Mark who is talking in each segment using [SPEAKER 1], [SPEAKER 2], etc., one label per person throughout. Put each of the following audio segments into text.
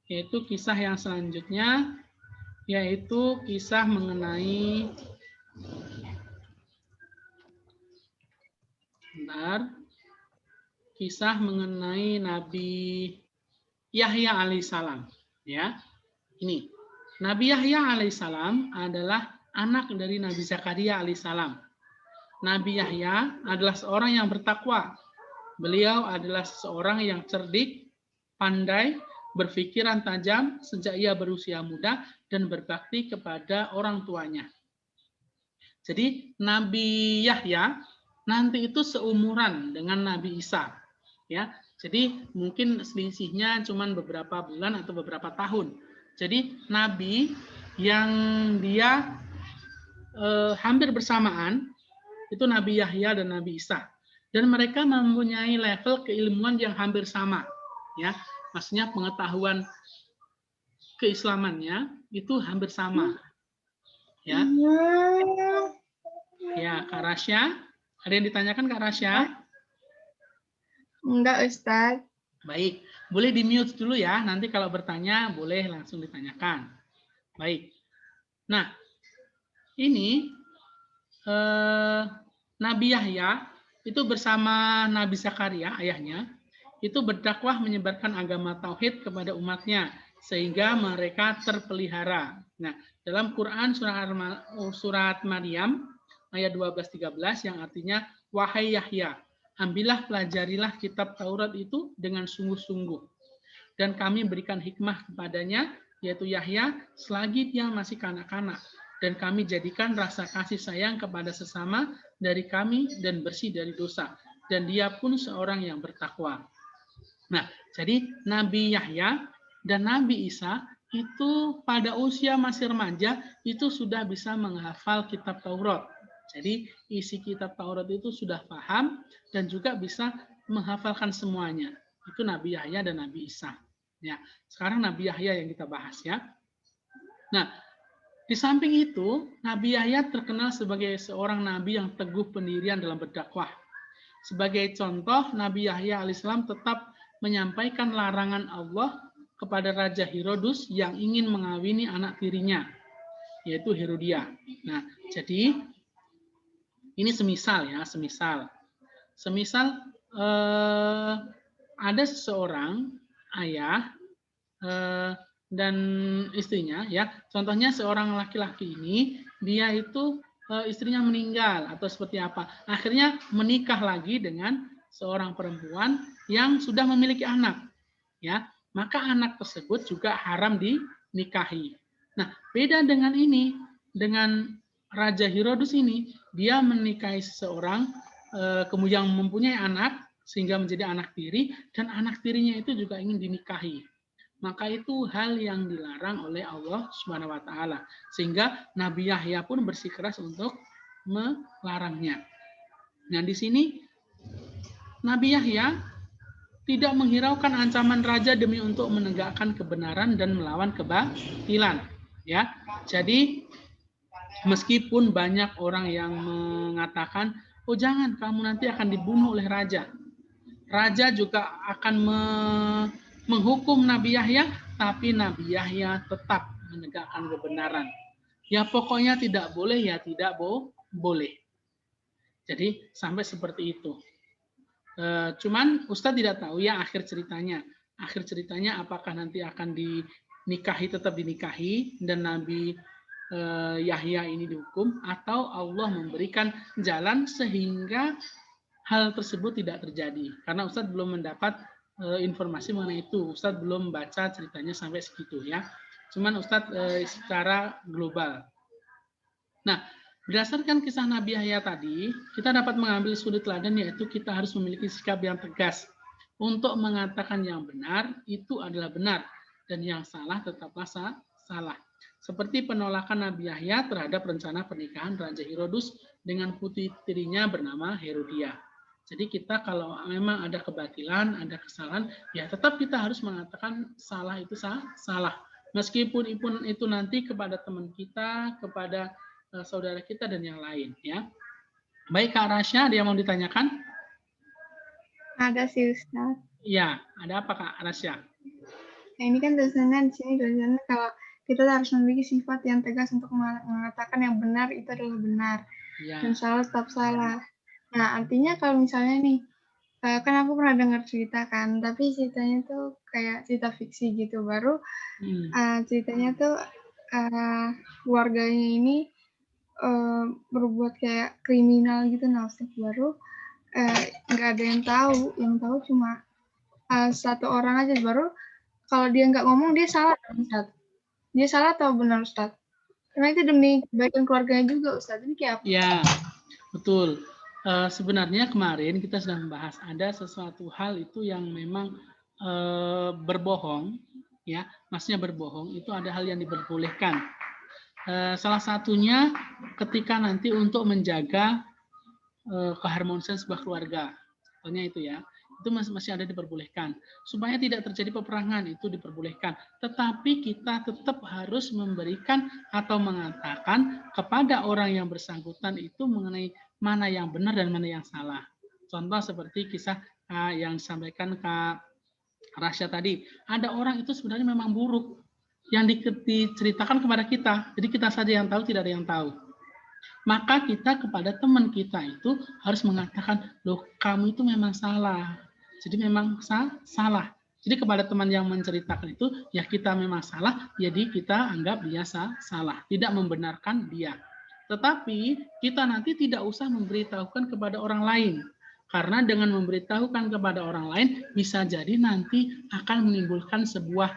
[SPEAKER 1] yaitu kisah yang selanjutnya, yaitu kisah mengenai kisah mengenai Nabi Yahya alaihissalam. Ya, ini Nabi Yahya alaihissalam adalah anak dari Nabi Zakaria alaihissalam. Nabi Yahya adalah seorang yang bertakwa. Beliau adalah seorang yang cerdik, pandai, berpikiran tajam sejak ia berusia muda dan berbakti kepada orang tuanya. Jadi Nabi Yahya nanti itu seumuran dengan Nabi Isa, ya. Jadi mungkin selisihnya cuma beberapa bulan atau beberapa tahun. Jadi Nabi yang dia hampir bersamaan itu Nabi Yahya dan Nabi Isa, dan mereka mempunyai level keilmuan yang hampir sama, ya. Maksudnya pengetahuan keislamannya itu hampir sama, ya. Ya, Kak Rasya, ada yang ditanyakan Kak Rasya?
[SPEAKER 2] Enggak, Ustaz.
[SPEAKER 1] Baik, boleh di-mute dulu ya, nanti kalau bertanya boleh langsung ditanyakan. Baik, nah ini Nabi Yahya itu bersama Nabi Zakaria, ayahnya, itu berdakwah menyebarkan agama tauhid kepada umatnya sehingga mereka terpelihara. Nah, dalam Quran surat Maryam ayat 12-13 yang artinya, wahai Yahya, ambillah pelajarilah kitab Taurat itu dengan sungguh-sungguh, dan kami berikan hikmah kepadanya, yaitu Yahya, selagi dia masih kanak-kanak, dan kami jadikan rasa kasih sayang kepada sesama dari kami dan bersih dari dosa, dan dia pun seorang yang bertakwa. Nah, jadi Nabi Yahya dan Nabi Isa itu pada usia masih remaja itu sudah bisa menghafal kitab Taurat. Jadi isi kitab Taurat itu sudah paham dan juga bisa menghafalkan semuanya. Itu Nabi Yahya dan Nabi Isa. Ya, sekarang Nabi Yahya yang kita bahas ya. Nah, di samping itu, Nabi Yahya terkenal sebagai seorang nabi yang teguh pendirian dalam berdakwah. Sebagai contoh, Nabi Yahya alaihissalam tetap menyampaikan larangan Allah kepada Raja Herodus yang ingin mengawini anak tirinya, yaitu Herodia. Nah, jadi ini semisal ya, semisal ada seseorang ayah dan istrinya, ya. Contohnya seorang laki-laki ini, dia itu istrinya meninggal atau seperti apa. Akhirnya menikah lagi dengan seorang perempuan yang sudah memiliki anak, ya. Maka anak tersebut juga haram dinikahi. Nah, beda dengan ini, dengan Raja Herodus ini, dia menikahi seseorang kemudian mempunyai anak sehingga menjadi anak tiri, dan anak tirinya itu juga ingin dinikahi. Maka itu hal yang dilarang oleh Allah Subhanahu wa taala. Sehingga Nabi Yahya pun bersikeras untuk melarangnya. Nah, di sini Nabi Yahya tidak menghiraukan ancaman raja demi untuk menegakkan kebenaran dan melawan kebatilan, ya. Jadi meskipun banyak orang yang mengatakan, "Oh, jangan, kamu nanti akan dibunuh oleh raja." Raja juga akan menghukum Nabi Yahya, tapi Nabi Yahya tetap menegakkan kebenaran. Ya pokoknya tidak boleh, ya tidak boleh. Jadi sampai seperti itu. Cuman Ustadz tidak tahu ya akhir ceritanya. Akhir ceritanya apakah nanti akan dinikahi, tetap dinikahi, dan Nabi Yahya ini dihukum, atau Allah memberikan jalan sehingga hal tersebut tidak terjadi. Karena Ustadz belum mendapat informasi mengenai itu. Ustadz belum baca ceritanya sampai segitu ya. Cuman Ustadz secara global. Nah, berdasarkan kisah Nabi Yahya tadi, kita dapat mengambil sudut teladan, yaitu kita harus memiliki sikap yang tegas untuk mengatakan yang benar itu adalah benar dan yang salah tetaplah salah. Seperti penolakan Nabi Yahya terhadap rencana pernikahan Raja Herodus dengan putri tirinya bernama Herodia. Jadi kita kalau memang ada kebatilan, ada kesalahan, ya tetap kita harus mengatakan salah itu salah. Meskipun itu nanti kepada teman kita, kepada saudara kita dan yang lain, ya. Baik Kak Rasya, ada yang mau ditanyakan?
[SPEAKER 2] Ada sih Ustaz.
[SPEAKER 1] Iya, ada apa Kak Rasya?
[SPEAKER 2] Nah, ini kan tulisannya di sini tulisannya kalau kita harus memiliki sifat yang tegas untuk mengatakan yang benar itu adalah benar dan
[SPEAKER 1] Ya.
[SPEAKER 2] salah tetap salah. Nah, artinya kalau misalnya nih, kan aku pernah dengar cerita kan, tapi ceritanya tuh kayak cerita fiksi gitu. Baru ceritanya tuh keluarganya ini berbuat kayak kriminal gitu. Nah, Ustaz, baru nggak ada yang tahu cuma satu orang aja. Baru kalau dia nggak ngomong dia salah kan, Ustaz? Dia salah atau benar, Ustaz? Karena itu demi kebaikan keluarganya juga, Ustaz. Ini kayak apa?
[SPEAKER 1] Ya, betul. Sebenarnya kemarin kita sudah membahas ada sesuatu hal itu yang memang berbohong, ya, maksudnya berbohong itu ada hal yang diperbolehkan. Salah satunya ketika nanti untuk menjaga keharmonisan sebuah keluarga, contohnya itu ya, itu masih ada diperbolehkan. Supaya tidak terjadi peperangan itu diperbolehkan. Tetapi kita tetap harus memberikan atau mengatakan kepada orang yang bersangkutan itu mengenai mana yang benar dan mana yang salah. Contoh seperti kisah yang disampaikan Kak Rasya tadi. Ada orang itu sebenarnya memang buruk yang diceritakan kepada kita. Jadi kita saja yang tahu, tidak ada yang tahu. Maka kita kepada teman kita itu harus mengatakan, loh kamu itu memang salah. Jadi memang salah. Jadi kepada teman yang menceritakan itu, ya kita memang salah, jadi kita anggap dia salah. Tidak membenarkan dia. Tetapi kita nanti tidak usah memberitahukan kepada orang lain. Karena dengan memberitahukan kepada orang lain, bisa jadi nanti akan menimbulkan sebuah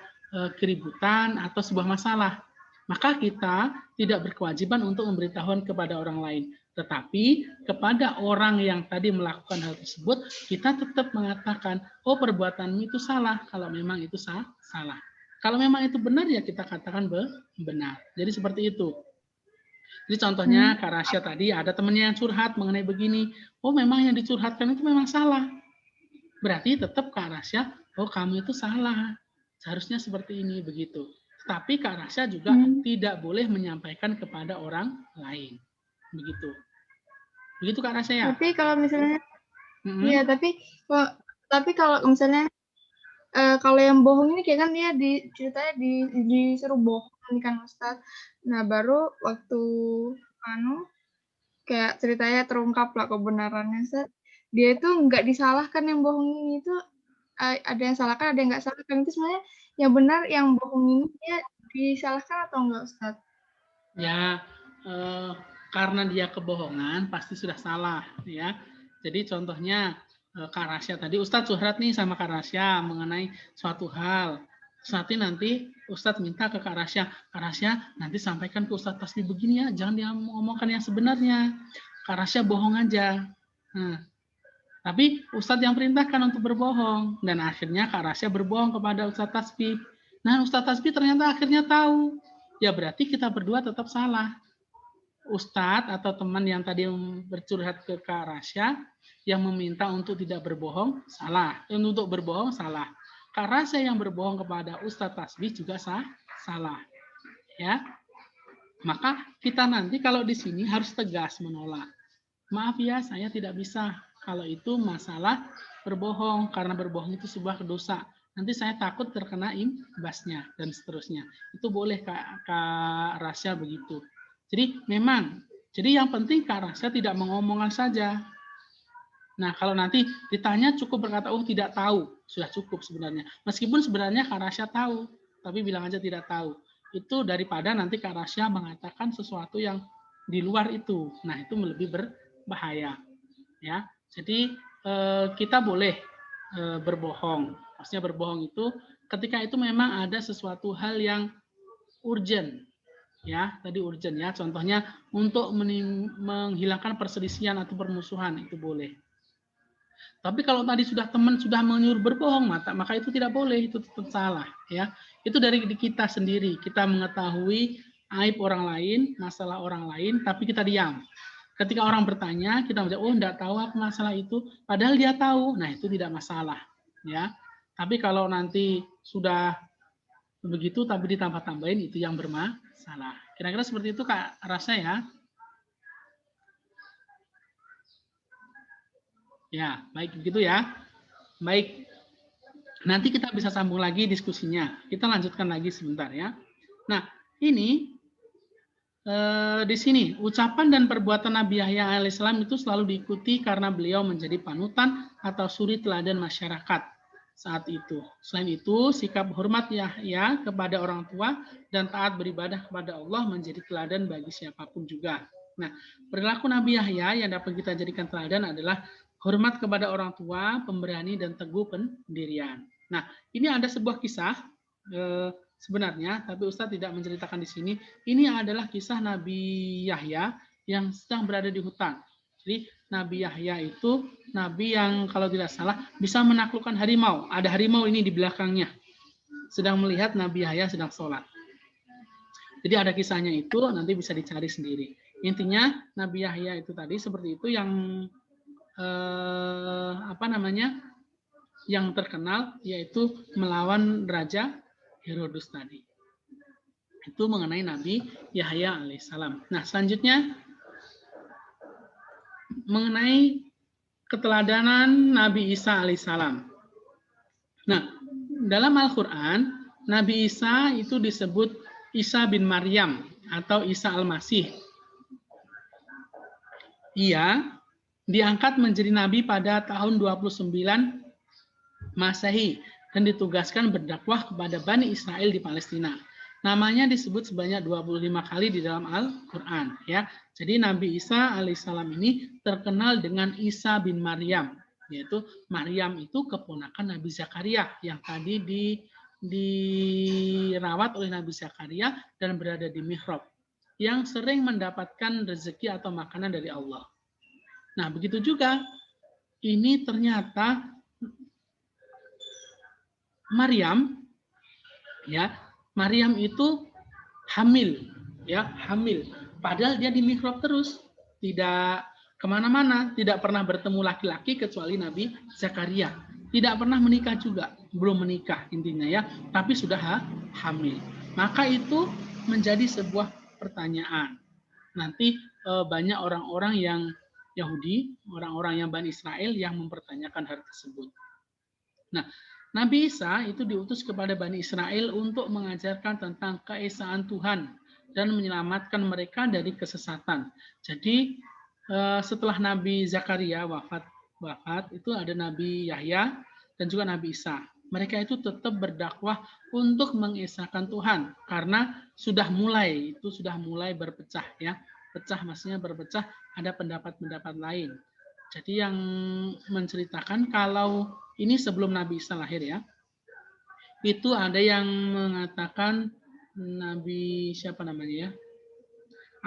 [SPEAKER 1] keributan atau sebuah masalah. Maka kita tidak berkewajiban untuk memberitahukan kepada orang lain. Tetapi kepada orang yang tadi melakukan hal tersebut, kita tetap mengatakan, oh perbuatanmu itu salah, kalau memang itu salah. Kalau memang itu benar, ya kita katakan benar. Jadi seperti itu. Jadi contohnya Kak Rasya tadi ada temannya yang curhat mengenai begini, oh memang yang dicurhatkan itu memang salah. Berarti tetap Kak Rasya, oh kamu itu salah. Seharusnya seperti ini, begitu. Tapi Kak Rasya juga tidak boleh menyampaikan kepada orang lain. Begitu. Begitu Kak Rasya ya?
[SPEAKER 2] Tapi kalau misalnya, iya, tapi kalau misalnya kalau yang bohong ini kayak kan dia ceritanya disuruh bohong kan, Ustaz. Nah, baru waktu kayak ceritanya terungkap lah kebenarannya, Ustaz. Dia itu nggak disalahkan yang bohong ini itu ada yang salahkan, ada yang nggak salahkan. Itu sebenarnya yang benar yang bohong ini dia disalahkan atau enggak, Ustaz?
[SPEAKER 1] Ya, karena dia kebohongan pasti sudah salah, ya. Jadi contohnya Kak Rasya tadi, Ustadz curhat nih sama Kak Rasya mengenai suatu hal. Nanti Ustadz minta ke Kak Rasya nanti sampaikan ke Ustadz Tasbih begini ya, jangan dia ngomongkan yang sebenarnya. Kak Rasya bohong aja. Nah, tapi Ustadz yang perintahkan untuk berbohong, dan akhirnya Kak Rasya berbohong kepada Ustadz Tasbih. Nah, Ustadz Tasbih ternyata akhirnya tahu. Ya berarti kita berdua tetap salah. Ustadz atau teman yang tadi bercurhat ke Kak Rasya yang meminta untuk tidak berbohong, salah. Untuk berbohong, salah. Kak Rasya yang berbohong kepada Ustadz Tasbih juga salah. Ya, maka kita nanti kalau di sini harus tegas menolak. Maaf ya, saya tidak bisa. Kalau itu masalah berbohong, karena berbohong itu sebuah dosa. Nanti saya takut terkena imbasnya, dan seterusnya. Itu boleh Kak Rasya begitu. Jadi memang, jadi yang penting Kak Rasya tidak mengomongkan saja. Nah, kalau nanti ditanya cukup berkata, oh tidak tahu, sudah cukup sebenarnya. Meskipun sebenarnya Kak Rasya tahu, tapi bilang aja tidak tahu. Itu daripada nanti Kak Rasya mengatakan sesuatu yang di luar itu. Nah, itu lebih berbahaya. Ya, jadi kita boleh berbohong. Maksudnya berbohong itu ketika itu memang ada sesuatu hal yang urgent. Ya, tadi urgent ya. Contohnya untuk menghilangkan perselisihan atau permusuhan itu boleh. Tapi kalau tadi sudah teman sudah menyuruh berbohong, maka itu tidak boleh, itu tetap salah, ya. Itu dari kita sendiri, kita mengetahui aib orang lain, masalah orang lain, tapi kita diam. Ketika orang bertanya, kita menjawab, oh enggak tahu apa masalah itu, padahal dia tahu. Nah, itu tidak masalah, ya. Tapi kalau nanti sudah begitu tapi ditambah-tambahin, itu yang bermasalah. Kira-kira seperti itu Kak Rasa ya. Ya, baik begitu ya. Baik. Nanti kita bisa sambung lagi diskusinya. Kita lanjutkan lagi sebentar ya. Nah, ini di sini ucapan dan perbuatan Nabi Yahya alaihissalam itu selalu diikuti karena beliau menjadi panutan atau suri teladan masyarakat saat itu. Selain itu, sikap hormat Yahya kepada orang tua dan taat beribadah kepada Allah menjadi teladan bagi siapapun juga. Nah, perilaku Nabi Yahya yang dapat kita jadikan teladan adalah hormat kepada orang tua, pemberani dan teguh pendirian. Nah, ini ada sebuah kisah sebenarnya, tapi Ustadz tidak menceritakan di sini. Ini adalah kisah Nabi Yahya yang sedang berada di hutan. Jadi Nabi Yahya itu nabi yang kalau tidak salah bisa menaklukkan harimau. Ada harimau ini di belakangnya. Sedang melihat Nabi Yahya sedang sholat. Jadi ada kisahnya itu, nanti bisa dicari sendiri. Intinya Nabi Yahya itu tadi seperti itu yang yang terkenal yaitu melawan Raja Herodus tadi. Itu mengenai Nabi Yahya alaihissalam. Nah, selanjutnya mengenai keteladanan Nabi Isa alaihissalam. Nah, dalam Al-Quran, Nabi Isa itu disebut Isa bin Maryam atau Isa al-Masih. Ia diangkat menjadi nabi pada tahun 29 Masehi dan ditugaskan berdakwah kepada Bani Israel di Palestina. Namanya disebut sebanyak 25 kali di dalam Al-Quran. Ya. Jadi Nabi Isa alaihissalam ini terkenal dengan Isa bin Maryam. Yaitu Maryam itu keponakan Nabi Zakaria yang tadi dirawat oleh Nabi Zakaria dan berada di mihrab. Yang sering mendapatkan rezeki atau makanan dari Allah. Nah, begitu juga ini ternyata Maryam, ya, Maryam itu hamil, ya, hamil. Padahal dia di mihrab terus, tidak kemana-mana, tidak pernah bertemu laki-laki kecuali Nabi Zakaria. Tidak pernah menikah juga, belum menikah intinya ya, tapi sudah hamil. Maka itu menjadi sebuah pertanyaan. Nanti banyak orang-orang yang Yahudi, orang-orang yang Bani Israel yang mempertanyakan hal tersebut. Nah, Nabi Isa itu diutus kepada Bani Israel untuk mengajarkan tentang keesaan Tuhan dan menyelamatkan mereka dari kesesatan. Jadi setelah Nabi Zakaria wafat itu ada Nabi Yahya dan juga Nabi Isa. Mereka itu tetap berdakwah untuk mengesahkan Tuhan karena sudah mulai berpecah ya. Pecah maksudnya berpecah, ada pendapat-pendapat lain. Jadi yang menceritakan kalau ini sebelum Nabi Isa lahir ya, itu ada yang mengatakan Nabi siapa namanya ya?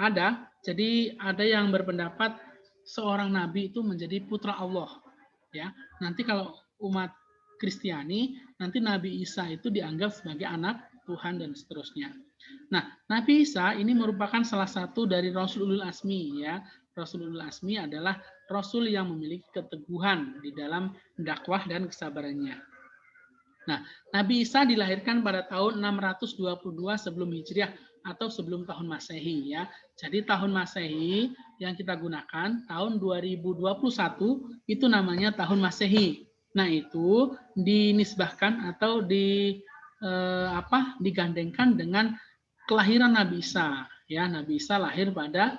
[SPEAKER 1] Ada, jadi ada yang berpendapat seorang Nabi itu menjadi putra Allah. Ya, nanti kalau umat Kristiani, nanti Nabi Isa itu dianggap sebagai anak Tuhan dan seterusnya. Nah, Nabi Isa ini merupakan salah satu dari Rasul Ulul Azmi ya. Rasul Ulul Azmi adalah Rasul yang memiliki keteguhan di dalam dakwah dan kesabarannya. Nah, Nabi Isa dilahirkan pada tahun 622 sebelum Hijriah atau sebelum tahun Masehi ya. Jadi tahun Masehi yang kita gunakan tahun 2021 itu namanya tahun Masehi. Nah, itu dinisbahkan atau digandengkan dengan kelahiran Nabi Isa ya. Nabi Isa lahir pada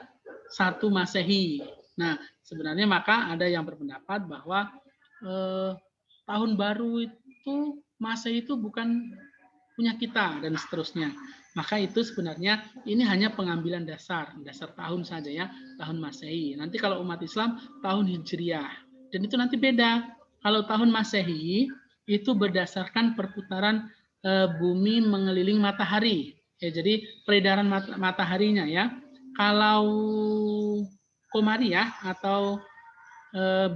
[SPEAKER 1] 1 Masehi. Nah, sebenarnya maka ada yang berpendapat bahwa tahun baru itu Masehi itu bukan punya kita dan seterusnya. Maka itu sebenarnya ini hanya pengambilan dasar tahun saja ya, tahun Masehi. Nanti kalau umat Islam tahun Hijriah. Dan itu nanti beda. Kalau tahun Masehi itu berdasarkan perputaran bumi mengelilingi matahari. Ya, jadi peredaran mataharinya ya. Kalau Komariah atau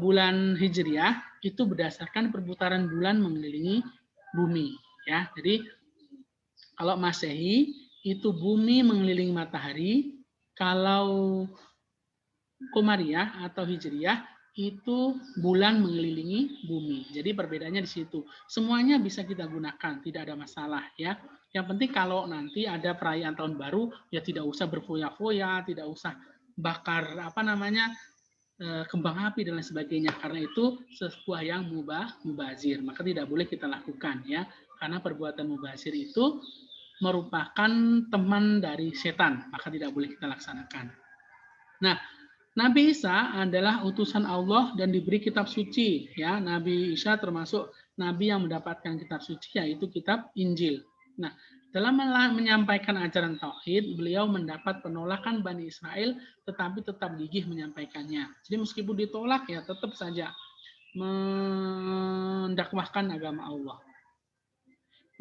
[SPEAKER 1] bulan Hijriah itu berdasarkan perputaran bulan mengelilingi bumi ya. Jadi kalau Masehi itu bumi mengelilingi matahari, kalau Komariah atau Hijriah itu bulan mengelilingi bumi. Jadi perbedaannya di situ. Semuanya bisa kita gunakan, tidak ada masalah ya. Yang penting kalau nanti ada perayaan tahun baru ya tidak usah berfoya-foya, tidak usah bakar kembang api dan lain sebagainya. Karena itu sebuah yang mubazir, maka tidak boleh kita lakukan ya. Karena perbuatan mubazir itu merupakan teman dari setan, maka tidak boleh kita laksanakan. Nah, Nabi Isa adalah utusan Allah dan diberi kitab suci ya. Nabi Isa termasuk nabi yang mendapatkan kitab suci, yaitu kitab Injil. Nah, dalam menyampaikan ajaran tauhid, beliau mendapat penolakan Bani Israel, tetapi tetap gigih menyampaikannya. Jadi meskipun ditolak ya tetap saja mendakwahkan agama Allah.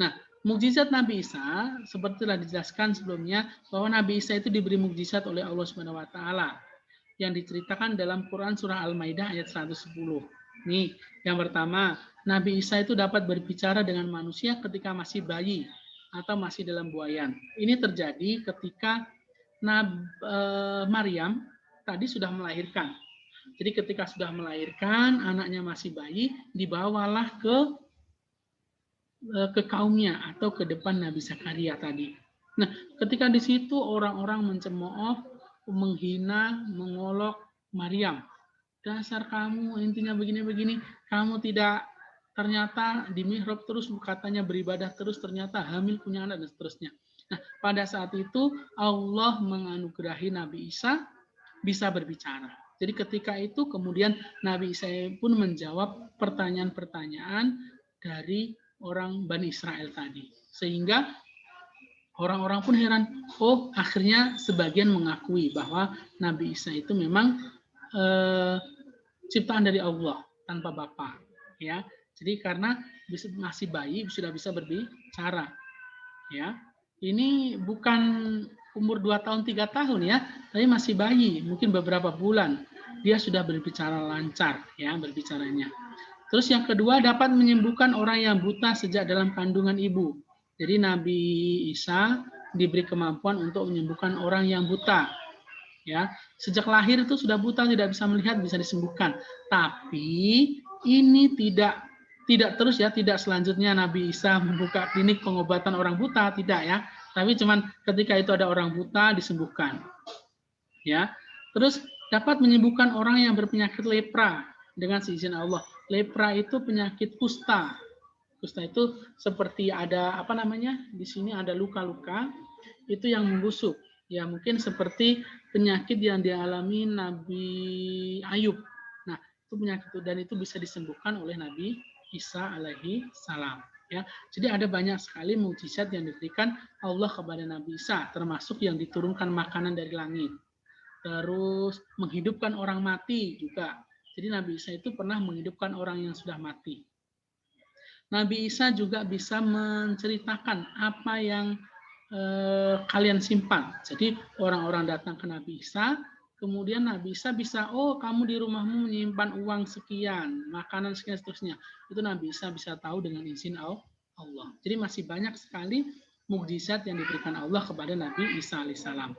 [SPEAKER 1] Nah, mukjizat Nabi Isa seperti telah dijelaskan sebelumnya bahwa Nabi Isa itu diberi mukjizat oleh Allah Subhanahu wa taala yang diceritakan dalam Quran surah Al-Maidah ayat 110. Nih, yang pertama, Nabi Isa itu dapat berbicara dengan manusia ketika masih bayi atau masih dalam buayan. Ini terjadi ketika Maryam tadi sudah melahirkan. Jadi ketika sudah melahirkan, anaknya masih bayi, dibawalah ke kaumnya atau ke depan Nabi Zakaria tadi. Nah, ketika di situ orang-orang mencemooh, menghina, mengolok Maryam. Dasar kamu, intinya begini-begini, kamu tidak, ternyata di mihrab terus katanya beribadah terus, ternyata hamil punya anak dan seterusnya. Nah, pada saat itu Allah menganugerahi Nabi Isa bisa berbicara. Jadi ketika itu kemudian Nabi Isa pun menjawab pertanyaan-pertanyaan dari orang Bani Israel tadi. Sehingga orang-orang pun heran, oh akhirnya sebagian mengakui bahwa Nabi Isa itu memang ciptaan dari Allah tanpa bapa, ya. Jadi karena masih bayi sudah bisa berbicara, ya. Ini bukan umur 2 tahun 3 tahun ya, tapi masih bayi, mungkin beberapa bulan dia sudah berbicara lancar, ya berbicaranya. Terus yang kedua, dapat menyembuhkan orang yang buta sejak dalam kandungan ibu. Jadi Nabi Isa diberi kemampuan untuk menyembuhkan orang yang buta. Ya, sejak lahir itu sudah buta, tidak bisa melihat, bisa disembuhkan. Tapi ini tidak terus ya, tidak selanjutnya Nabi Isa membuka klinik pengobatan orang buta, tidak ya. Tapi cuman ketika itu ada orang buta disembuhkan. Ya. Terus dapat menyembuhkan orang yang berpenyakit lepra dengan seizin Allah. Lepra itu penyakit kusta. Kusta itu seperti ada apa namanya? Di sini ada luka-luka itu yang membusuk. Ya, mungkin seperti penyakit yang dialami Nabi Ayub. Nah, itu penyakit itu dan itu bisa disembuhkan oleh Nabi Isa alaihi salam. Ya, jadi ada banyak sekali mukjizat yang diberikan Allah kepada Nabi Isa, termasuk yang diturunkan makanan dari langit. Terus menghidupkan orang mati juga. Jadi Nabi Isa itu pernah menghidupkan orang yang sudah mati. Nabi Isa juga bisa menceritakan apa yang kalian simpan. Jadi orang-orang datang ke Nabi Isa, kemudian Nabi Isa bisa, oh kamu di rumahmu menyimpan uang sekian, makanan sekian, seterusnya. Itu Nabi Isa bisa tahu dengan izin Allah. Jadi masih banyak sekali mukjizat yang diberikan Allah kepada Nabi Isa alaihissalam.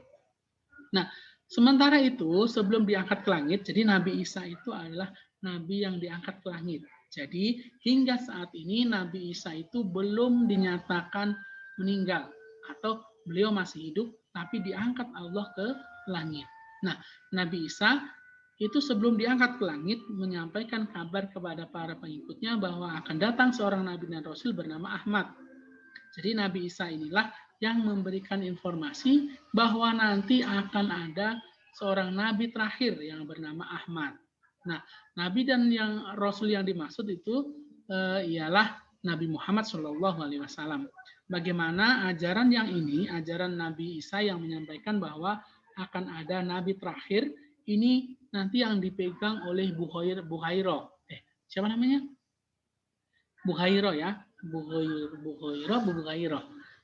[SPEAKER 1] Nah, sementara itu sebelum diangkat ke langit, jadi Nabi Isa itu adalah Nabi yang diangkat ke langit. Jadi hingga saat ini Nabi Isa itu belum dinyatakan meninggal atau beliau masih hidup tapi diangkat Allah ke langit. Nah, Nabi Isa itu sebelum diangkat ke langit menyampaikan kabar kepada para pengikutnya bahwa akan datang seorang nabi dan rasul bernama Ahmad. Jadi Nabi Isa inilah yang memberikan informasi bahwa nanti akan ada seorang nabi terakhir yang bernama Ahmad. Nah, nabi dan yang rasul yang dimaksud itu ialah Nabi Muhammad SAW. Bagaimana ajaran yang ini, ajaran Nabi Isa yang menyampaikan bahwa akan ada nabi terakhir, ini nanti yang dipegang oleh Buhairo. Siapa namanya? Buhairo ya. Buhairo.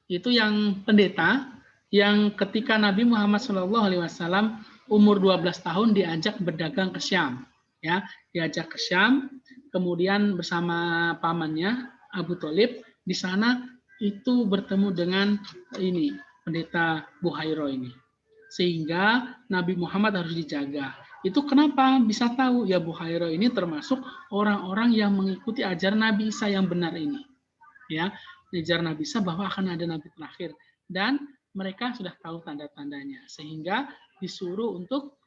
[SPEAKER 1] Itu yang pendeta yang ketika Nabi Muhammad SAW umur 12 tahun diajak berdagang ke Syam. Ya, diajak ke Syam, kemudian bersama pamannya Abu Thalib di sana itu bertemu dengan ini pendeta Buhairo ini, sehingga Nabi Muhammad harus dijaga. Itu kenapa bisa tahu ya Buhairo ini termasuk orang-orang yang mengikuti ajaran Nabi Isa yang benar ini, ya ajaran Nabi Isa bahwa akan ada nabi terakhir dan mereka sudah tahu tanda-tandanya sehingga disuruh untuk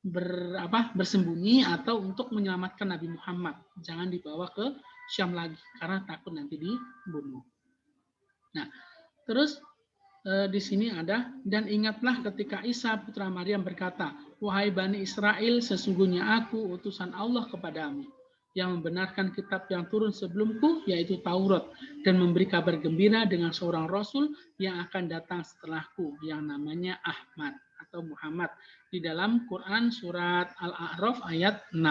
[SPEAKER 1] bersembunyi atau untuk menyelamatkan Nabi Muhammad. Jangan dibawa ke Syam lagi karena takut nanti dibunuh. Nah, terus di sini ada, dan ingatlah ketika Isa putra Maryam berkata, wahai Bani Israel, sesungguhnya aku utusan Allah kepadamu yang membenarkan kitab yang turun sebelumku, yaitu Taurat, dan memberi kabar gembira dengan seorang Rasul yang akan datang setelahku, yang namanya Ahmad atau Muhammad. Di dalam Quran surat Al-A'raf ayat 6.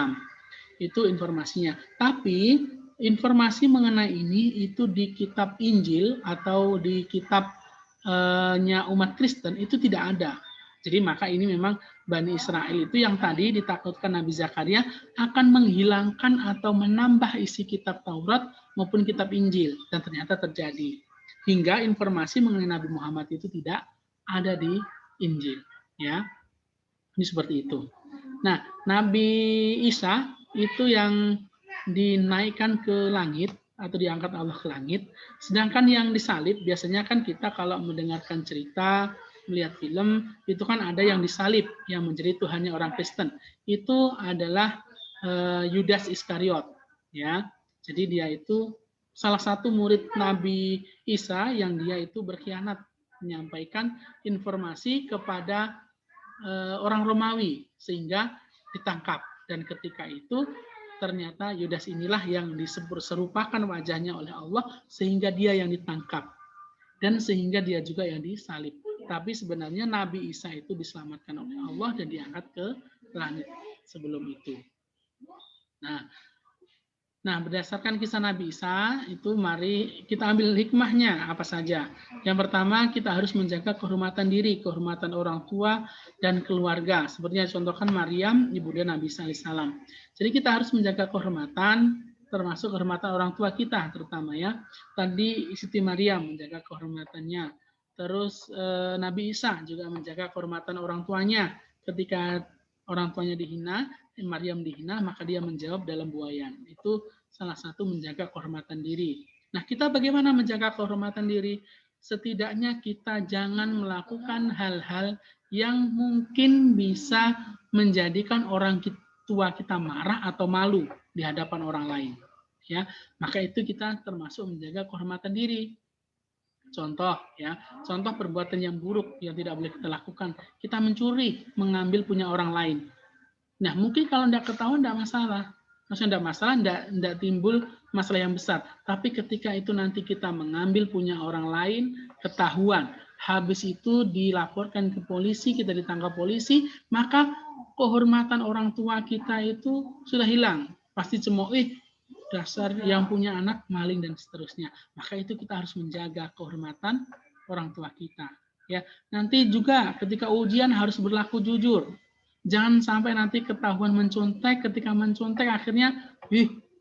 [SPEAKER 1] Itu informasinya. Tapi informasi mengenai ini itu di kitab Injil atau di kitabnya umat Kristen itu tidak ada. Jadi maka ini memang Bani Israel itu yang tadi ditakutkan Nabi Zakaria akan menghilangkan atau menambah isi kitab Taurat maupun kitab Injil, dan ternyata terjadi. Hingga informasi mengenai Nabi Muhammad itu tidak ada di Injil, ya. Ini seperti itu. Nah, Nabi Isa itu yang dinaikkan ke langit atau diangkat Allah ke langit. Sedangkan yang disalib, biasanya kan kita kalau mendengarkan cerita, melihat film, itu kan ada yang disalib, yang menjadi Tuhannya orang Kristen. Itu adalah Yudas Iskariot. Ya, jadi dia itu salah satu murid Nabi Isa yang dia itu berkhianat, menyampaikan informasi kepada orang Romawi sehingga ditangkap, dan ketika itu ternyata Yudas inilah yang diserupakan wajahnya oleh Allah sehingga dia yang ditangkap dan sehingga dia juga yang disalib. Tapi sebenarnya Nabi Isa itu diselamatkan oleh Allah dan diangkat ke langit sebelum itu. Nah, berdasarkan kisah Nabi Isa, itu mari kita ambil hikmahnya apa saja. Yang pertama, kita harus menjaga kehormatan diri, kehormatan orang tua dan keluarga. Seperti yang contohkan Maryam, ibunda Nabi Isa alaihissalam. Jadi kita harus menjaga kehormatan, termasuk kehormatan orang tua kita, terutama ya. Tadi Siti Maryam menjaga kehormatannya. Terus Nabi Isa juga menjaga kehormatan orang tuanya. Ketika orang tuanya dihina, Maryam dihina, maka dia menjawab dalam buayan. Itu salah satu menjaga kehormatan diri. Nah, kita bagaimana menjaga kehormatan diri? Setidaknya kita jangan melakukan hal-hal yang mungkin bisa menjadikan orang tua kita marah atau malu di hadapan orang lain. Ya, maka itu kita termasuk menjaga kehormatan diri. Contoh ya, contoh perbuatan yang buruk yang tidak boleh kita lakukan. Kita mencuri, mengambil punya orang lain. Nah, mungkin kalau tidak ketahuan tidak masalah. Maksudnya tidak masalah, tidak timbul masalah yang besar. Tapi ketika itu nanti kita mengambil punya orang lain, ketahuan. Habis itu dilaporkan ke polisi, kita ditangkap polisi, maka kehormatan orang tua kita itu sudah hilang. Pasti cemooh, dasar yang punya anak maling dan seterusnya. Maka itu kita harus menjaga kehormatan orang tua kita. Ya, nanti juga ketika ujian harus berlaku jujur. Jangan sampai nanti ketahuan mencontek, ketika mencontek akhirnya,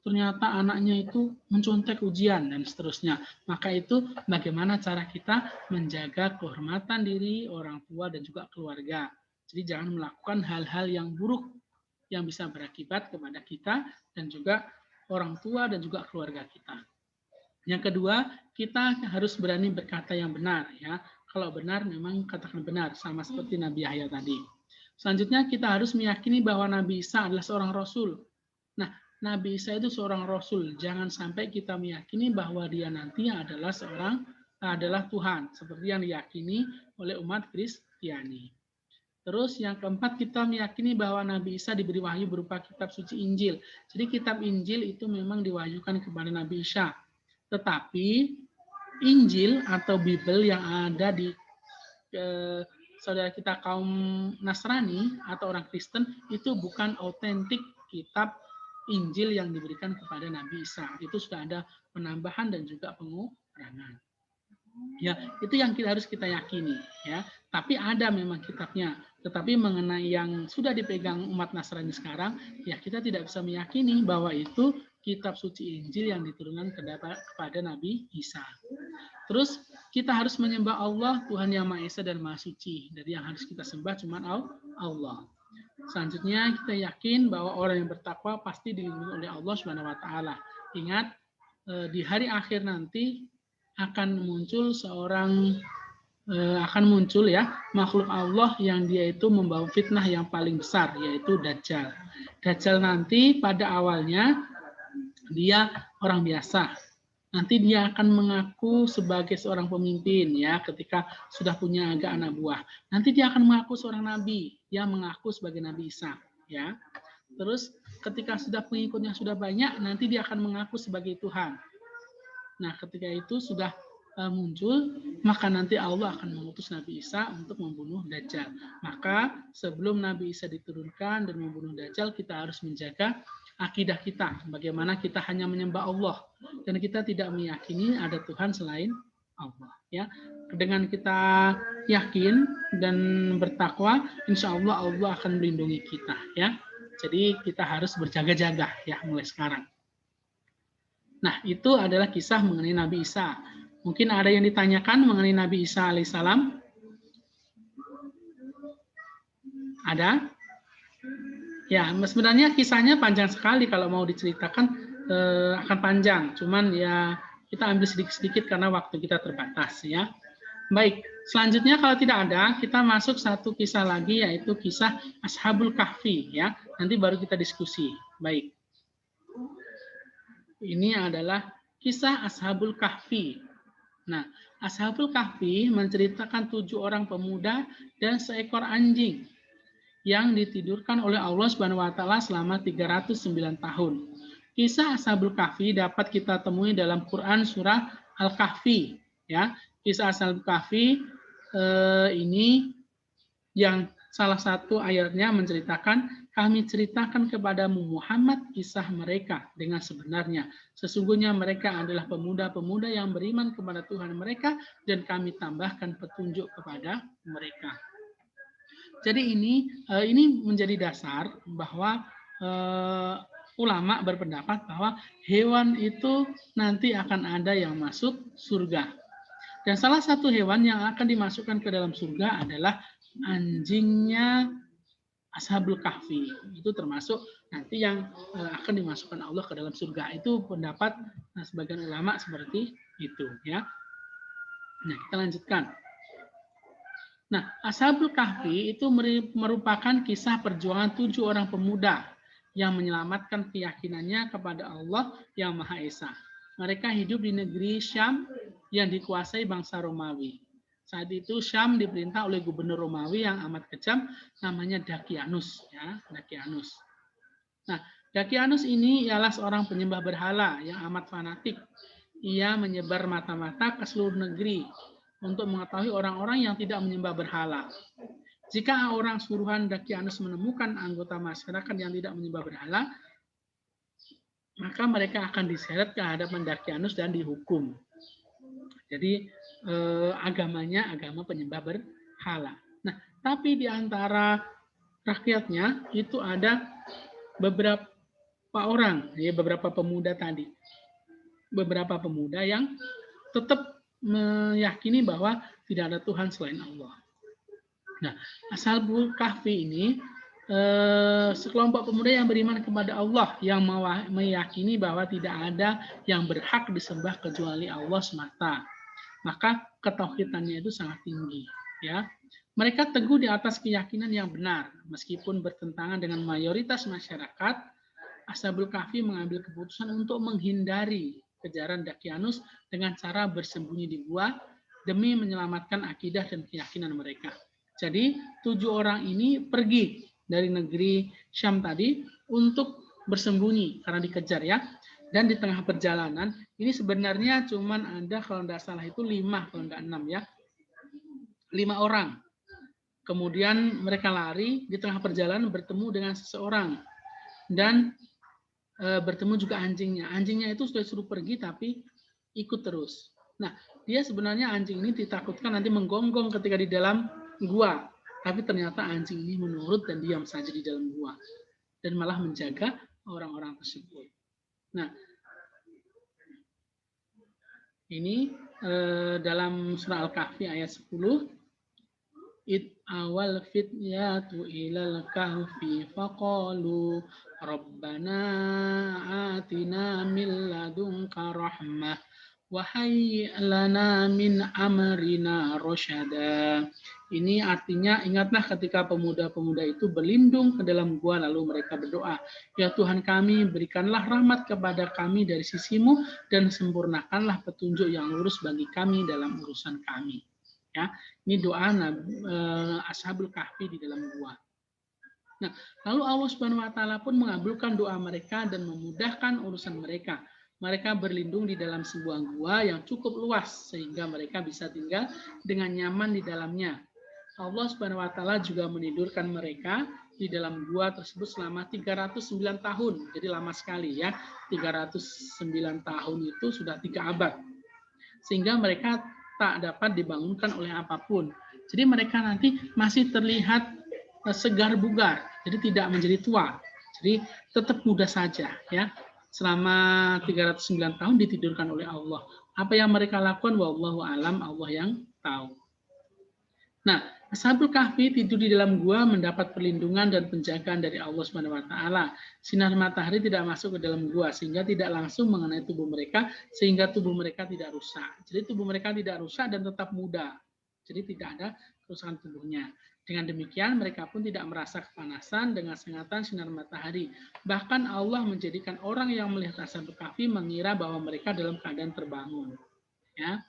[SPEAKER 1] ternyata anaknya itu mencontek ujian dan seterusnya. Maka itu bagaimana cara kita menjaga kehormatan diri, orang tua dan juga keluarga. Jadi jangan melakukan hal-hal yang buruk yang bisa berakibat kepada kita dan juga orang tua dan juga keluarga kita. Yang kedua, kita harus berani berkata yang benar ya. Kalau benar memang katakan benar, sama seperti Nabi Yahya tadi. Selanjutnya kita harus meyakini bahwa Nabi Isa adalah seorang Rasul. Nah, Nabi Isa itu seorang Rasul. Jangan sampai kita meyakini bahwa dia nanti adalah Tuhan, seperti yang diyakini oleh umat Kristiani. Terus yang keempat, kita meyakini bahwa Nabi Isa diberi wahyu berupa kitab suci Injil. Jadi kitab Injil itu memang diwahyukan kepada Nabi Isa. Tetapi Injil atau Bible yang ada di saudara kita kaum Nasrani atau orang Kristen itu bukan otentik kitab Injil yang diberikan kepada Nabi Isa. Itu sudah ada penambahan dan juga pengurangan. Ya, itu yang harus kita yakini ya. Tapi ada memang kitabnya. Tetapi mengenai yang sudah dipegang umat Nasrani sekarang, ya kita tidak bisa meyakini bahwa itu kitab suci Injil yang diturunkan kepada Nabi Isa. Terus kita harus menyembah Allah, Tuhan yang Maha Esa dan Maha Suci. Jadi yang harus kita sembah cuma Allah. Selanjutnya kita yakin bahwa orang yang bertakwa pasti dilindungi oleh Allah Subhanahu wa taala. Ingat, di hari akhir nanti akan muncul seorang akan muncul ya makhluk Allah yang dia itu membawa fitnah yang paling besar, yaitu Dajjal. Dajjal nanti pada awalnya dia orang biasa. Nanti dia akan mengaku sebagai seorang pemimpin ya ketika sudah punya agak anak buah. Nanti dia akan mengaku seorang nabi, dia mengaku sebagai Nabi Isa ya. Terus ketika sudah pengikutnya sudah banyak, nanti dia akan mengaku sebagai Tuhan. Nah, ketika itu sudah muncul, maka nanti Allah akan mengutus Nabi Isa untuk membunuh Dajjal. Maka sebelum Nabi Isa diturunkan dan membunuh Dajjal, kita harus menjaga akidah kita. Bagaimana kita hanya menyembah Allah dan kita tidak meyakini ada Tuhan selain Allah. Ya, dengan kita yakin dan bertakwa, insya Allah Allah akan melindungi kita. Ya, jadi kita harus berjaga-jaga ya mulai sekarang. Nah, itu adalah kisah mengenai Nabi Isa. Mungkin ada yang ditanyakan mengenai Nabi Isa alaihissalam? Ada? Ya, sebenarnya kisahnya panjang sekali kalau mau diceritakan akan panjang. Cuman ya kita ambil sedikit-sedikit karena waktu kita terbatas ya. Baik, selanjutnya kalau tidak ada, kita masuk satu kisah lagi yaitu kisah Ashabul Kahfi ya. Nanti baru kita diskusi. Baik. Ini adalah kisah Ashabul Kahfi. Nah, Ashabul Kahfi menceritakan 7 orang pemuda dan seekor anjing yang ditidurkan oleh Allah Subhanahu wa taala selama 309 tahun. Kisah Ashabul Kahfi dapat kita temui dalam Quran surah Al-Kahfi ya. Kisah Ashabul Kahfi ini yang salah satu ayatnya menceritakan, kami ceritakan kepadamu Muhammad kisah mereka dengan sebenarnya. Sesungguhnya mereka adalah pemuda-pemuda yang beriman kepada Tuhan mereka dan kami tambahkan petunjuk kepada mereka. Jadi ini menjadi dasar bahwa ulama berpendapat bahwa hewan itu nanti akan ada yang masuk surga. Dan salah satu hewan yang akan dimasukkan ke dalam surga adalah anjingnya Ashabul Kahfi. Itu termasuk nanti yang akan dimasukkan Allah ke dalam surga. Itu pendapat sebagian ulama seperti itu ya. Nah, kita lanjutkan. Nah, Ashabul Kahfi itu merupakan kisah perjuangan 7 orang pemuda yang menyelamatkan keyakinannya kepada Allah yang Maha Esa. Mereka hidup di negeri Syam yang dikuasai bangsa Romawi. Saat itu Syam diperintah oleh gubernur Romawi yang amat kejam, namanya Dakianus. Ya, Dakianus. Nah, Dakianus ini ialah seorang penyembah berhala yang amat fanatik. Ia menyebar mata-mata ke seluruh negeri untuk mengetahui orang-orang yang tidak menyembah berhala. Jika orang suruhan Dakianus menemukan anggota masyarakat yang tidak menyembah berhala, maka mereka akan diseret ke hadapan Dakianus dan dihukum. Jadi agamanya agama penyembah berhala. Nah, tapi di antara rakyatnya itu ada beberapa orang, ya beberapa pemuda tadi. Beberapa pemuda yang tetap meyakini bahwa tidak ada Tuhan selain Allah. Nah, Ashabul Kahfi ini sekelompok pemuda yang beriman kepada Allah yang meyakini bahwa tidak ada yang berhak disembah kecuali Allah semata. Maka ketauhidannya itu sangat tinggi, ya. Mereka teguh di atas keyakinan yang benar, meskipun bertentangan dengan mayoritas masyarakat. Ashabul Kahfi mengambil keputusan untuk menghindari kejaran Dakianus dengan cara bersembunyi di gua demi menyelamatkan akidah dan keyakinan mereka. Jadi 7 orang ini pergi dari negeri Syam tadi untuk bersembunyi karena dikejar ya. Dan di tengah perjalanan, ini sebenarnya cuman ada kalau tidak salah itu 5, kalau tidak 6 ya. 5 orang. Kemudian mereka lari, di tengah perjalanan bertemu dengan seseorang. Dan bertemu juga anjingnya. Anjingnya itu sudah suruh pergi tapi ikut terus. Nah, dia sebenarnya anjing ini ditakutkan nanti menggonggong ketika di dalam gua. Tapi ternyata anjing ini menurut dan diam saja di dalam gua. Dan malah menjaga orang-orang tersebut. Nah, ini dalam surah Al-Kahfi ayat 10. Awal fityatu ilal kahfi faqalu rabbana atina min ladunka rahmah Wahai lana min amrina rosyada. Ini artinya ingatlah ketika pemuda-pemuda itu berlindung ke dalam gua lalu mereka berdoa. Ya Tuhan kami, berikanlah rahmat kepada kami dari sisimu dan sempurnakanlah petunjuk yang lurus bagi kami dalam urusan kami. Ya, ini doa Ashabul Kahfi di dalam gua. Nah, lalu Allah Subhanahu wa taala pun mengabulkan doa mereka dan memudahkan urusan mereka. Mereka berlindung di dalam sebuah gua yang cukup luas sehingga mereka bisa tinggal dengan nyaman di dalamnya. Allah Subhanahu wa taala juga menidurkan mereka di dalam gua tersebut selama 309 tahun. Jadi lama sekali ya. 309 tahun itu sudah 3 abad. Sehingga mereka tak dapat dibangunkan oleh apapun. Jadi mereka nanti masih terlihat segar bugar, jadi tidak menjadi tua. Jadi tetap muda saja ya. Selama 309 tahun ditidurkan oleh Allah. Apa yang mereka lakukan wallahu alam, Allah yang tahu. Nah, Ashabul Kahfi tidur di dalam gua mendapat perlindungan dan penjagaan dari Allah Subhanahu wa taala. Sinar matahari tidak masuk ke dalam gua sehingga tidak langsung mengenai tubuh mereka sehingga tubuh mereka tidak rusak. Jadi tubuh mereka tidak rusak dan tetap muda. Jadi tidak ada kerusakan tubuhnya. Dengan demikian mereka pun tidak merasa kepanasan dengan sengatan sinar matahari. Bahkan Allah menjadikan orang yang melihat Ashabul Kahfi mengira bahwa mereka dalam keadaan terbangun. Ya.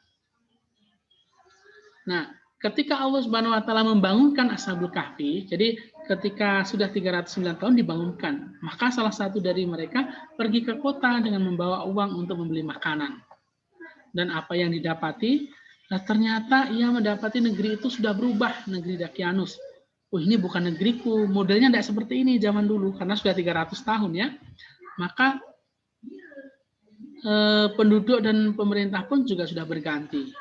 [SPEAKER 1] Nah, ketika Allah Subhanahu wa taala membangunkan Ashabul Kahfi, jadi ketika sudah 309 tahun dibangunkan, maka salah satu dari mereka pergi ke kota dengan membawa uang untuk membeli makanan. Dan apa yang didapati? Nah, ternyata ia mendapati negeri itu sudah berubah, negeri Dakianus. Oh, ini bukan negeriku, modelnya tidak seperti ini zaman dulu, karena sudah 300 tahun ya. Maka penduduk dan pemerintah pun juga sudah berganti.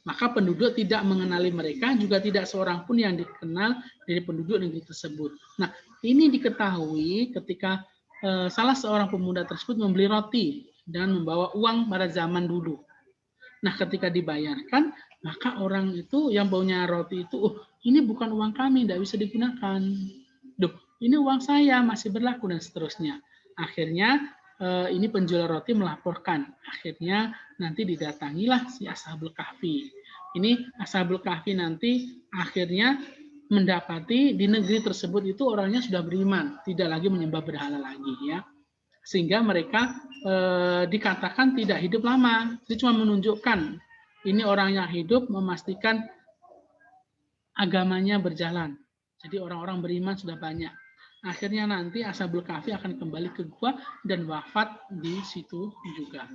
[SPEAKER 1] Maka penduduk tidak mengenali mereka, juga tidak seorang pun yang dikenal dari penduduk negeri tersebut. Nah, ini diketahui ketika salah seorang pemuda tersebut membeli roti dan membawa uang pada zaman dulu. Nah, ketika dibayarkan, maka orang itu yang baunya roti itu, oh, ini bukan uang kami, tidak bisa digunakan. Duh, ini uang saya, masih berlaku, dan seterusnya. Akhirnya, ini penjual roti melaporkan. Akhirnya, nanti didatangilah si Ashabul Kahfi. Ini Ashabul Kahfi nanti akhirnya mendapati di negeri tersebut itu orangnya sudah beriman, tidak lagi menyembah berhala lagi ya. Sehingga mereka dikatakan tidak hidup lama. Itu cuma menunjukkan ini orang yang hidup memastikan agamanya berjalan. Jadi orang-orang beriman sudah banyak. Akhirnya nanti Ashabul Kahfi akan kembali ke gua dan wafat di situ juga.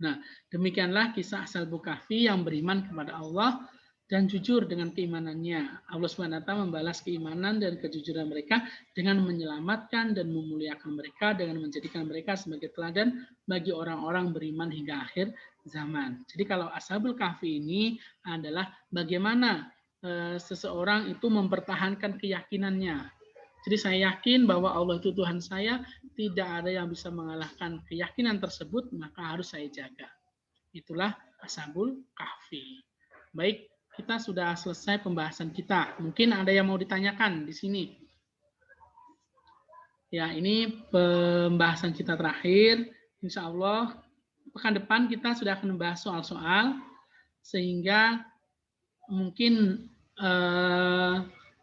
[SPEAKER 1] Nah, demikianlah kisah Ashabul Kahfi yang beriman kepada Allah dan jujur dengan keimanannya. Allah SWT membalas keimanan dan kejujuran mereka dengan menyelamatkan dan memuliakan mereka dengan menjadikan mereka sebagai teladan bagi orang-orang beriman hingga akhir zaman. Jadi kalau Ashabul Kahfi ini adalah bagaimana seseorang itu mempertahankan keyakinannya. Jadi saya yakin bahwa Allah itu Tuhan saya, tidak ada yang bisa mengalahkan keyakinan tersebut, maka harus saya jaga. Itulah Ashabul Kahfi. Baik, kita sudah selesai pembahasan kita. Mungkin ada yang mau ditanyakan di sini. Ya, ini pembahasan kita terakhir. Insya Allah, pekan depan kita sudah akan membahas soal-soal, sehingga mungkin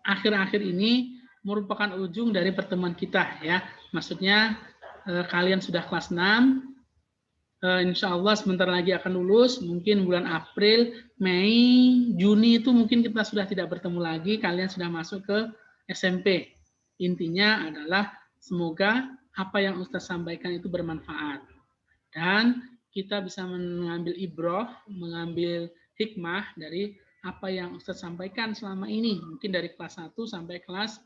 [SPEAKER 1] akhir-akhir ini merupakan ujung dari pertemuan kita ya. Maksudnya kalian sudah kelas 6, insya Allah sebentar lagi akan lulus, mungkin bulan April, Mei, Juni itu mungkin kita sudah tidak bertemu lagi, kalian sudah masuk ke SMP. Intinya adalah semoga apa yang Ustaz sampaikan itu bermanfaat. Dan kita bisa mengambil ibroh, mengambil hikmah dari apa yang Ustaz sampaikan selama ini, mungkin dari kelas 1 sampai kelas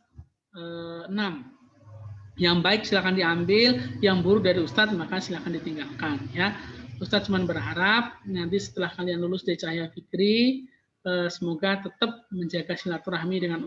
[SPEAKER 1] 6. Yang baik silakan diambil, yang buruk dari Ustadz maka silakan ditinggalkan ya. Ustadz cuma berharap nanti setelah kalian lulus dari Cahaya Fikri, semoga tetap menjaga silaturahmi dengan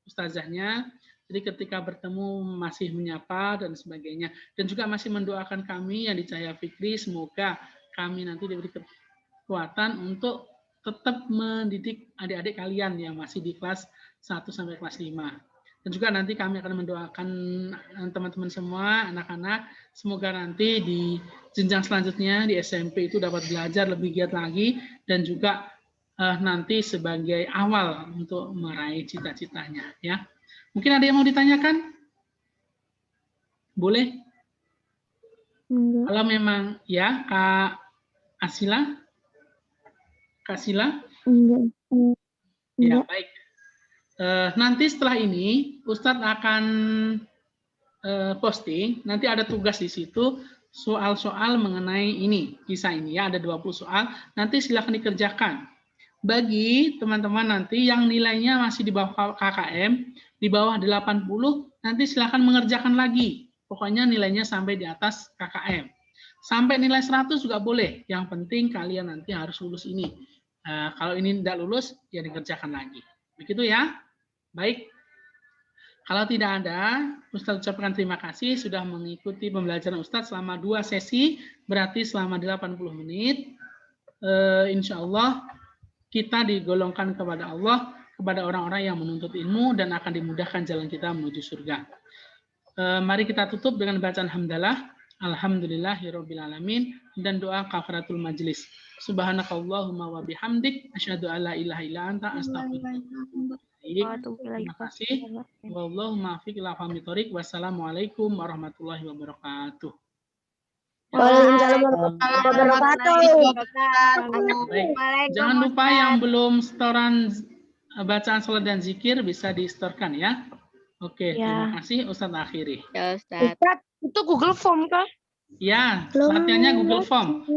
[SPEAKER 1] ustazahnya. Jadi ketika bertemu masih menyapa dan sebagainya, dan juga masih mendoakan kami yang di Cahaya Fikri, semoga kami nanti diberi kekuatan untuk tetap mendidik adik-adik kalian yang masih di kelas 1 sampai kelas 5. Dan juga nanti kami akan mendoakan teman-teman semua, anak-anak, semoga nanti di jenjang selanjutnya di SMP itu dapat belajar lebih giat lagi dan juga nanti sebagai awal untuk meraih cita-citanya. Ya, mungkin ada yang mau ditanyakan? Boleh?
[SPEAKER 3] Enggak.
[SPEAKER 1] Kalau memang ya, Kak Asila? Kak Sila?
[SPEAKER 3] Enggak.
[SPEAKER 1] Ya,
[SPEAKER 3] Enggak.
[SPEAKER 1] baik. Nanti setelah ini, Ustadz akan posting, nanti ada tugas di situ, soal-soal mengenai ini, kisah ini ya, ada 20 soal, nanti silakan dikerjakan. Bagi teman-teman nanti yang nilainya masih di bawah KKM, di bawah 80, nanti silakan mengerjakan lagi. Pokoknya nilainya sampai di atas KKM. Sampai nilai 100 juga boleh, yang penting kalian nanti harus lulus ini. Kalau ini tidak lulus, ya dikerjakan lagi. Begitu ya. Baik. Kalau tidak ada, Ustadz ucapkan terima kasih sudah mengikuti pembelajaran Ustadz selama 2 sesi, berarti selama 80 menit. Insya Allah kita digolongkan kepada Allah, kepada orang-orang yang menuntut ilmu dan akan dimudahkan jalan kita menuju surga. Mari kita tutup dengan bacaan hamdalah. Alhamdulillahirrabbilalamin dan doa kafaratul majlis. Subhanakallahumma wa bihamdik asyhadu alla ilaha illa anta astaghfiruka. Terima kasih. Wallahu muwaffiq ila aqwamit thoriq. Wassalamualaikum warahmatullahi wabarakatuh.
[SPEAKER 3] Waalaikumsalam warahmatullahi wabarakatuh.
[SPEAKER 1] Baik. Jangan lupa yang belum setoran bacaan salat dan zikir bisa di-setorkan ya. Oke, terima kasih. Ustadz akhiri.
[SPEAKER 4] Ya, Ustadz.
[SPEAKER 3] Ustadz, itu Google Form kah?
[SPEAKER 1] Ya, latihannya Google Form.